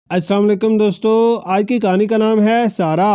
अस्सलाम वालेकुम दोस्तों, आज की कहानी का नाम है सारा।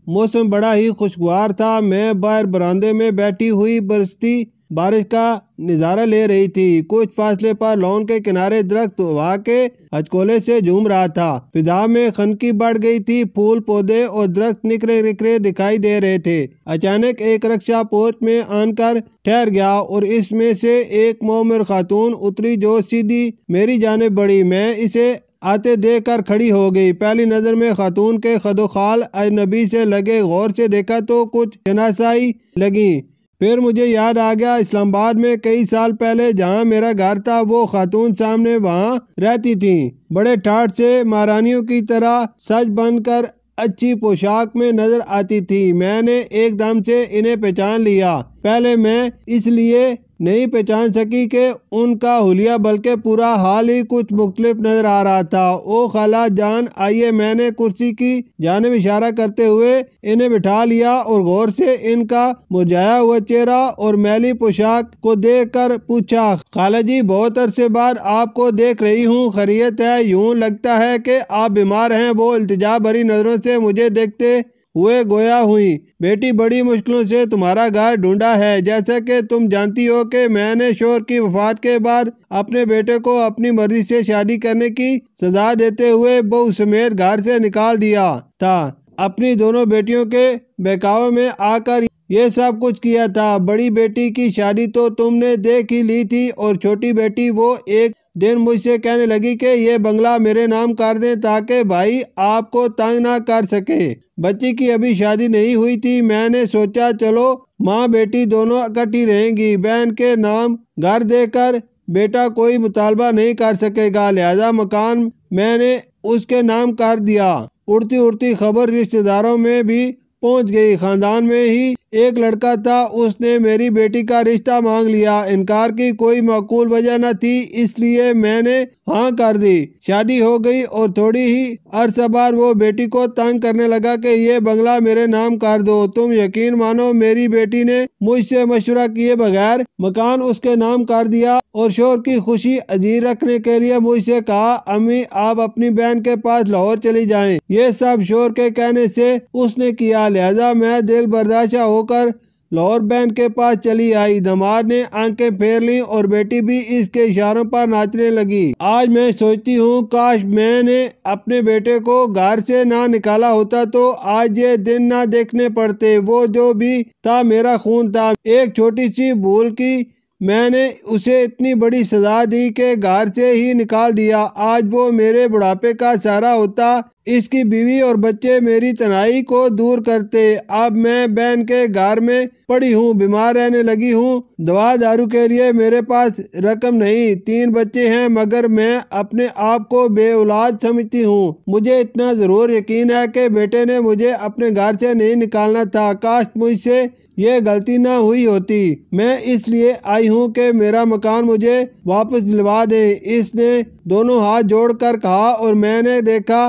मौसम बड़ा ही खुशगवार था। मैं बाहर बरामदे में बैठी हुई बरसती बारिश का नज़ारा ले रही थी। कुछ फासले पर लॉन के किनारे दरख्त हवा के हचकोले से झूम रहा था। फिजा में खनकी बढ़ गई थी। फूल पौधे और दरख्त निकरे निकरे दिखाई दे रहे थे। अचानक एक रक्षा पोस्ट में आनकर ठहर गया और इसमें से एक मोमिर खातून उतरी जो सीधी मेरी जानिब बढ़ी। मैं इसे आते देख कर खड़ी हो गई। पहली नजर में खातून के खदोखाल अजनबी से लगे। गौर से देखा तो कुछ शनासाई लगी। फिर मुझे याद आ गया, इस्लामाबाद में कई साल पहले जहाँ मेरा घर था वो खातून सामने वहाँ रहती थी। बड़े ठाठ से महारानियों की तरह सज बनकर अच्छी पोशाक में नजर आती थी। मैंने एकदम से इन्हें पहचान लिया। पहले मैं इसलिए नहीं पहचान सकी कि उनका हुलिया बल्कि पूरा हाल ही कुछ मुख्तलिफ नजर आ रहा था। ओ खाला जान आइए, मैंने कुर्सी की जानिब इशारा करते हुए इन्हें बिठा लिया और गौर से इनका मुरझाया हुआ चेहरा और मैली पोशाक को देखकर पूछा, खाला जी बहुत अरसे बाद आपको देख रही हूँ, खैरियत है? यूं लगता है कि आप बीमार हैं। वो इल्तिजा भरी नजरों से मुझे देखते हुए गोया हुई, बेटी बड़ी मुश्किलों से तुम्हारा घर ढूंढा है। जैसा कि तुम जानती हो कि मैंने शोहर की वफात के बाद अपने बेटे को अपनी मर्जी से शादी करने की सजा देते हुए बहू समेत घर से निकाल दिया था। अपनी दोनों बेटियों के बहकावे में आकर ये सब कुछ किया था। बड़ी बेटी की शादी तो तुमने देख ही ली थी और छोटी बेटी वो एक दिन मुझसे कहने लगी कि ये बंगला मेरे नाम कर दें ताकि भाई आपको तंग ना कर सके। बच्ची की अभी शादी नहीं हुई थी। मैंने सोचा चलो माँ बेटी दोनों इकट्ठी रहेंगी। बहन के नाम घर देकर बेटा कोई मुतालबा नहीं कर सकेगा, लिहाजा मकान मैंने उसके नाम कर दिया। उड़ती उड़ती खबर रिश्तेदारों में भी पहुंच गई। खानदान में ही एक लड़का था, उसने मेरी बेटी का रिश्ता मांग लिया। इनकार की कोई माकूल वजह न थी, इसलिए मैंने हाँ कर दी। शादी हो गई और थोड़ी ही अरसा बाद वो बेटी को तंग करने लगा कि ये बंगला मेरे नाम कर दो। तुम यकीन मानो मेरी बेटी ने मुझसे मशवरा किए बगैर मकान उसके नाम कर दिया और शोहर की खुशी अजीर रखने के लिए मुझसे कहा, अम्मी आप अपनी बहन के पास लाहौर चली जाएं। ये सब शोहर के कहने से उसने किया, लिहाजा मैं दिल बर्दाश्त होकर लाहौर बहन के पास चली आई। नमाज ने आंखें फेर ली और बेटी भी इसके इशारों पर नाचने लगी। आज मैं सोचती हूँ काश मैंने अपने बेटे को घर से ना निकाला होता तो आज ये दिन ना देखने पड़ते। वो जो भी था मेरा खून था। एक छोटी सी भूल की मैंने उसे इतनी बड़ी सजा दी कि घर से ही निकाल दिया। आज वो मेरे बुढ़ापे का सहारा होता, इसकी बीवी और बच्चे मेरी तन्हाई को दूर करते। अब मैं बहन के घर में पड़ी हूँ, बीमार रहने लगी हूँ। दवा दारू के लिए मेरे पास रकम नहीं। 3 बच्चे हैं मगर मैं अपने आप को बेऔलाद समझती हूँ। मुझे इतना जरूर यकीन है कि बेटे ने मुझे अपने घर से नहीं निकालना था। काश मुझसे ये गलती ना हुई होती। मैं इसलिए आई हूँ कि मेरा मकान मुझे वापस दिलवा दे। इसने दोनों हाथ जोड़कर कहा और मैंने देखा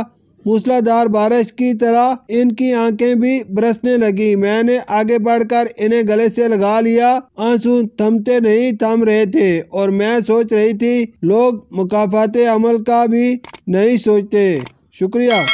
मूसलाधार बारिश की तरह इनकी आंखें भी बरसने लगी। मैंने आगे बढ़कर इन्हें गले से लगा लिया। आंसू थमते नहीं थम रहे थे और मैं सोच रही थी लोग मुकाफाते अमल का भी नहीं सोचते। शुक्रिया।